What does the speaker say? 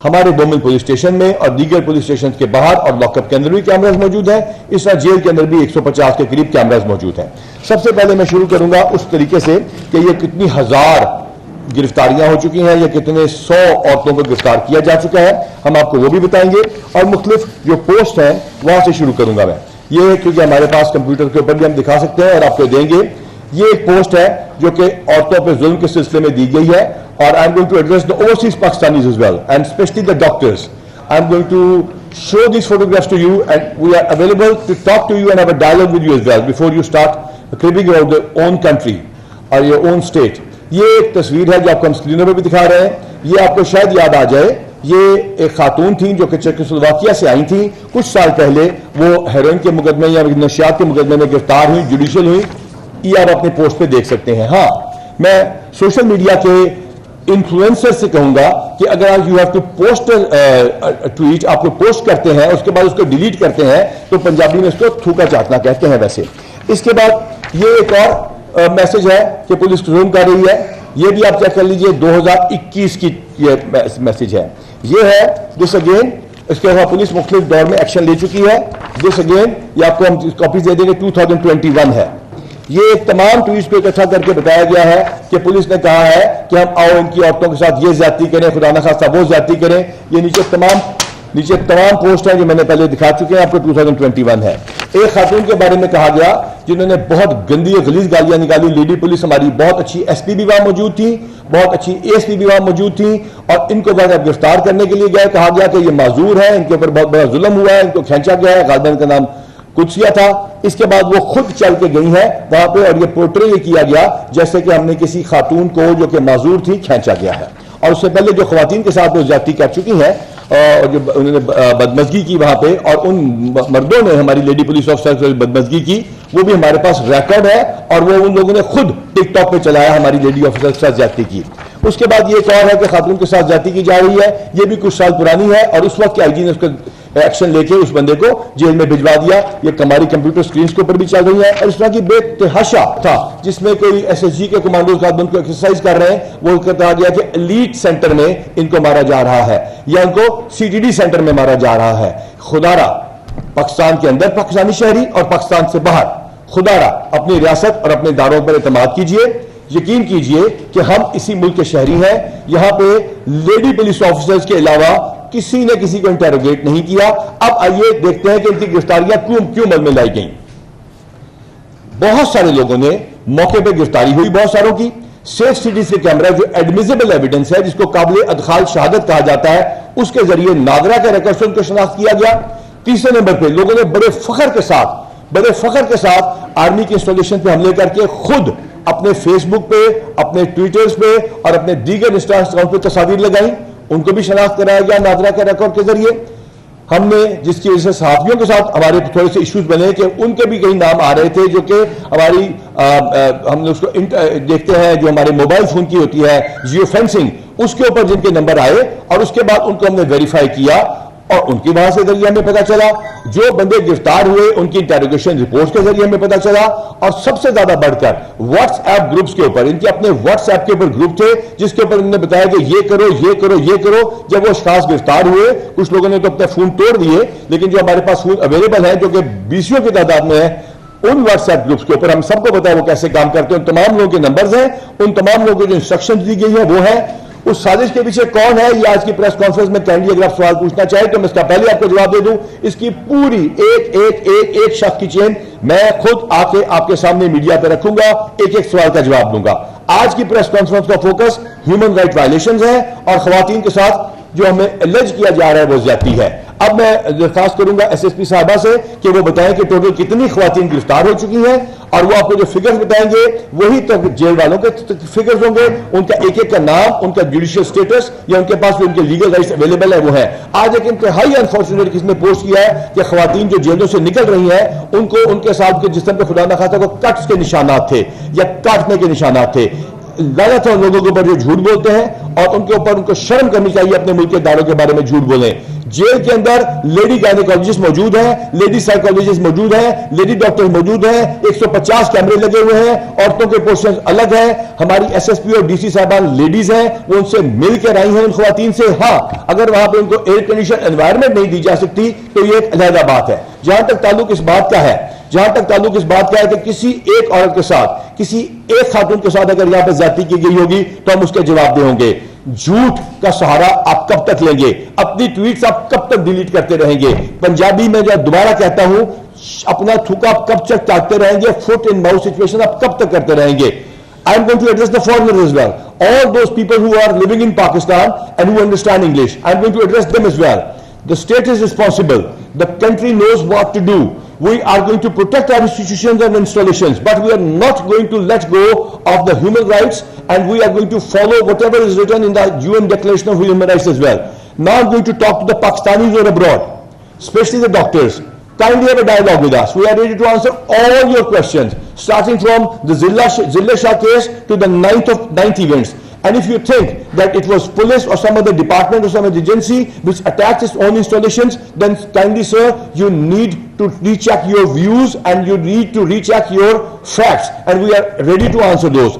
ہمارے دومل police station میں اور دیگر پولیس اسٹیشن کے باہر اور لاک اپ کے اندر بھی کیمراز موجود ہیں. اس طرح جیل کے اندر بھی 150 کے قریب کیمراز موجود ہیں. سب سے پہلے میں شروع کروں گا اس طریقے سے کہ یہ کتنی ہزار گرفتاریاں ہو چکی ہیں یا کتنے 100 عورتوں کو گرفتار کیا جا چکا ہے, ہم آپ کو وہ بھی بتائیں گے. اور مختلف جو پوسٹ ہیں وہاں سے شروع کروں گا میں. یہ کیونکہ ہمارے پاس کمپیوٹر کے اوپر بھی ہم دکھا سکتے ہیں اور آپ کو دیں گے. یہ ایک پوسٹ ہے جو کہ عورتوں پہ ظلم کے سلسلے میں دی گئی ہے, اور I am going to address the overseas Pakistanis as well, and especially the doctors. I am going to show these photographs to you, and we are available to talk to you and have a dialogue with you as well before you start cribbing about your own country or your own state. یہ ایک تصویر ہے جو آپ کو ہم اسکرینوں پہ بھی دکھا رہے ہیں. یہ آپ کو شاید یاد آ جائے, یہ ایک خاتون تھیں جو کہ چیکوسلوواکیہ سے آئی تھیں. کچھ سال پہلے وہ ہیروئن کے مقدمے یا نشیات کے مقدمے میں گرفتار ہوئی, جوڈیشل ہوئی. یہ آپ اپنے پوسٹ پہ دیکھ سکتے ہیں. ہاں, میں سوشل میڈیا کے انفلوئنسر سے کہوں گا کہ اگر you have to post tweet, آپ کو پوسٹ کرتے ہیں اس کے بعد اس کو ڈیلیٹ کرتے ہیں تو پنجابی میں اس کو تھوکا چاٹنا کہتے ہیں ویسے. اس کے بعد یہ ایک اور میسج ہے کہ پولیس زوم کر رہی ہے. یہ بھی آپ چیک کر لیجئے, 2021 کی یہ میسج ہے. یہ ہے دس اگین. اس کے بعد پولیس مختلف دور میں ایکشن لے چکی ہے. دس اگین یہ آپ کو ہم کاپیز دے دیں گے, 2021 ہے. یہ ایک تمام ٹویٹس کو اکٹھا کر کے بتایا گیا ہے کہ پولیس نے کہا ہے کہ ہم آؤ ان کی عورتوں کے ساتھ یہ زیادتی کریں, خدا نخواستہ وہ زیادتی کریں. یہ نیچے تمام پوسٹ ہیں جو میں نے پہلے دکھا چکے ہیں آپ کو. 2021 ہے. ایک خاتون کے بارے میں کہا گیا جنہوں نے بہت گندی اور غلیظ گالیاں نکالی. لیڈی پولیس ہماری بہت اچھی ایس پی بھی وہاں موجود تھی, بہت اچھی اے ایس پی بھی وہاں موجود تھی, اور ان کو بعد گرفتار کرنے کے لیے گئے. کہا گیا کہ یہ معذور ہے, ان کے اوپر بہت بڑا ظلم ہوا ہے, ان کو کھینچا گیا ہے. غالباً کا نام قدسیہ تھا. اس کے بعد وہ خود چل کے گئی ہیں وہاں پہ, اور یہ پورٹرے یہ کیا گیا جیسے کہ ہم نے کسی خاتون کو جو کہ معذور تھی کھینچا گیا ہے. اور اس سے پہلے جو خواتین کے ساتھ وہ زیادتی کر چکی ہیں اور جو انہوں نے بدمزگی کی وہاں پہ, اور ان مردوں نے ہماری لیڈی پولیس آفیسر سے بدمزگی کی, وہ بھی ہمارے پاس ریکارڈ ہے, اور وہ ان لوگوں نے خود ٹک ٹاک پہ چلایا ہماری لیڈی آفیسر کے ساتھ زیادتی کی. اس کے بعد یہ ایک اور ہے کہ خاتون کے ساتھ زیادتی کی جا رہی ہے. یہ بھی کچھ سال پرانی ہے, اور اس وقت کے آئی جی نے اس کو ایکشن لے کے اس بندے کو جیل میں بھجوا دیا. یہ ہماری کمپیوٹر سکرینز کے اوپر بھی چل رہی ہے. اور اس طرح کی بے تحاشا تھا جس میں کوئی ایس ایس جی کے کمانڈوز خاتون کو ایکسرسائز کر رہے ہیں. وہ کہا گیا کہ ایلیٹ سینٹر میں ان کو مارا جا رہا ہے, یا ان کو سی ٹی ڈی سینٹر میں مارا جا رہا ہے. خدا را پاکستان کے اندر پاکستانی شہری اور پاکستان سے باہر, خدا را اپنی ریاست اور اپنے اداروں پر اعتماد کیجئے. یقین کیجئے کہ ہم اسی ملک کے شہری ہیں. یہاں پہ لیڈی پولیس آفیسرز کے علاوہ کسی نے کسی کو انٹیروگیٹ نہیں کیا. اب آئیے دیکھتے ہیں کہ ان کی گرفتاریاں کیوں عمل میں لائی گئیں. بہت سارے لوگوں نے موقع پہ گرفتاری ہوئی, بہت ساروں کی. سیف سٹیز کے کیمرہ جو ایڈمیزیبل ایویڈنس ہے, جس کو قابل ادخال شہادت کہا جاتا ہے, اس کے ذریعے ناظرہ کے ریکارڈ سے ان کو شناخت کیا گیا. تیسرے نمبر پہ لوگوں نے بڑے فخر کے ساتھ آرمی کے انسٹالیشن پہ حملے کر کے خود اپنے فیس بک پہ, اپنے ٹویٹرز پہ اور اپنے دیگر انسٹا اکاؤنٹ پہ تصاویر لگائیں. ان کو بھی شناخت کرایا گیا ناظرہ کے ریکارڈ کے ذریعے. ہم نے جس کی وجہ سے صحافیوں کے ساتھ ہمارے تھوڑے سے ایشوز بنے کہ ان کے بھی کئی نام آ رہے تھے جو کہ ہماری ہم نے اس کو دیکھتے ہیں جو ہمارے موبائل فون کی ہوتی ہے جیو فینسنگ, اس کے اوپر جن کے نمبر آئے, اور اس کے بعد ان کو ہم نے ویریفائی کیا, اور ان کی وہاں سے ذریعے ہمیں پتا چلا. جو بندے گرفتار ہوئے ان کی انٹیروگیشن رپورٹ کے ذریعے ہمیں پتا چلا. اور سب سے زیادہ بڑھ کر واٹس ایپ گروپس کے اوپر, ان کے اپنے واٹس ایپ کے اوپر گروپ تھے جس کے اوپر انہوں نے بتایا کہ یہ کرو یہ کرو یہ کرو. جب وہ اشخاص گرفتار ہوئے, کچھ لوگوں نے تو اپنے فون توڑ دیے, لیکن جو ہمارے پاس فون اویلیبل ہیں جو کہ 20 کی تعداد میں ہے, ان واٹس ایپ گروپس کے اوپر ہم سب کو پتا ہے وہ کیسے کام کرتے ہیں. ان تمام لوگوں کے نمبرز ہیں, ان تمام لوگوں کو جو انسٹرکشن دی گئی ہے وہ ہے. اس سازش کے پیچھے کون ہے, یہ آج کی پریس کانفرنس میں کینڈلی اگر آپ سوال پوچھنا چاہیں تو میں اس کا پہلے آپ کو جواب دے دوں. اس کی پوری ایک شخص کی چین میں خود آ کے آپ کے سامنے میڈیا پہ رکھوں گا, ایک سوال کا جواب دوں گا. آج کی پریس کانفرنس کا فوکس ہیومن رائٹ وائلیشنز ہے, اور خواتین کے ساتھ جو ہمیں الج کیا جا رہا ہے وہ زیادتی ہے. اب میں درخواست کروں گا ایس ایس پی صاحبہ سے کہ وہ بتائیں کہ ٹوٹل کتنی خواتین گرفتار ہو چکی ہیں, اور وہ آپ کو جو فگرز بتائیں گے وہی تو جیل والوں کے فگرز ہوں گے. ان کا ایک کا نام, ان کا جوڈیشل سٹیٹس, یا ان کے پاس جو ان کے لیگل رائٹس اویلیبل ہے وہ ہے. آج ایک انتہائی انفارچونیٹ کس نے پوسٹ کیا ہے کہ خواتین جو جیلوں سے نکل رہی ہیں ان کو ان کے ساتھ کے جسم پہ خدا نخواستہ کو کٹس کے نشانات تھے یا کاٹنے کے نشانات تھے. لعنت ہے لوگوں کے اوپر جو جھوٹ بولتے ہیں اور ان کے اوپر ان کو شرم کرنی چاہیے اپنے ملک کے اداروں کے بارے میں جھوٹ بولیں. جیل کے اندر لیڈی گائنیکالوجسٹ موجود ہیں, لیڈی سائیکالوجسٹ موجود ہیں, لیڈی ڈاکٹر موجود ہیں, 150 کیمرے لگے ہوئے ہیں, عورتوں کے پورشن الگ ہیں. ہماری ایس ایس پی اور ڈی سی صاحبان لیڈیز ہیں, وہ ان سے مل کر آئی ہیں ان خواتین سے. ہاں اگر وہاں پہ ان کو ایئر کنڈیشن انوائرمنٹ نہیں دی جا سکتی تو یہ ایک علیحدہ بات ہے. جہاں تک تعلق اس بات کا ہے کہ کسی ایک عورت کے ساتھ, کسی ایک خاتون کے ساتھ اگر یہاں پہ زیادتی کی گئی ہوگی تو ہم اس کے جواب دے ہوں گے. جھوٹ کا سہارا آپ کب تک لیں گے؟ اپنی ٹویٹس آپ کب تک ڈیلیٹ کرتے رہیں گے؟ پنجابی میں جو دوبارہ کہتا ہوں, اپنا تھوکا آپ کب تک چاٹتے رہیں گے؟ فٹ ان ماؤتھ سچویشن آپ کب تک کرتے رہیں گے؟ I am going to address the foreigners as well. All those people who are living in Pakistan and who understand English, I am going to address them as well. The state is responsible. The country knows what to do. We are going to protect our institutions and installations, but we are not going to let go of the human rights, and we are going to follow whatever is written in the UN Declaration of Human Rights as well. Now I am going to talk to the Pakistanis who are abroad, especially the doctors. Kindly have a dialogue with us. We are ready to answer all your questions, starting from the Zilla Shah case to the ninth events. And if you think that it was police or some other department or some other agency which attacked its own installations, then kindly sir, you need to recheck your views and you need to recheck your facts, and we are ready to answer those.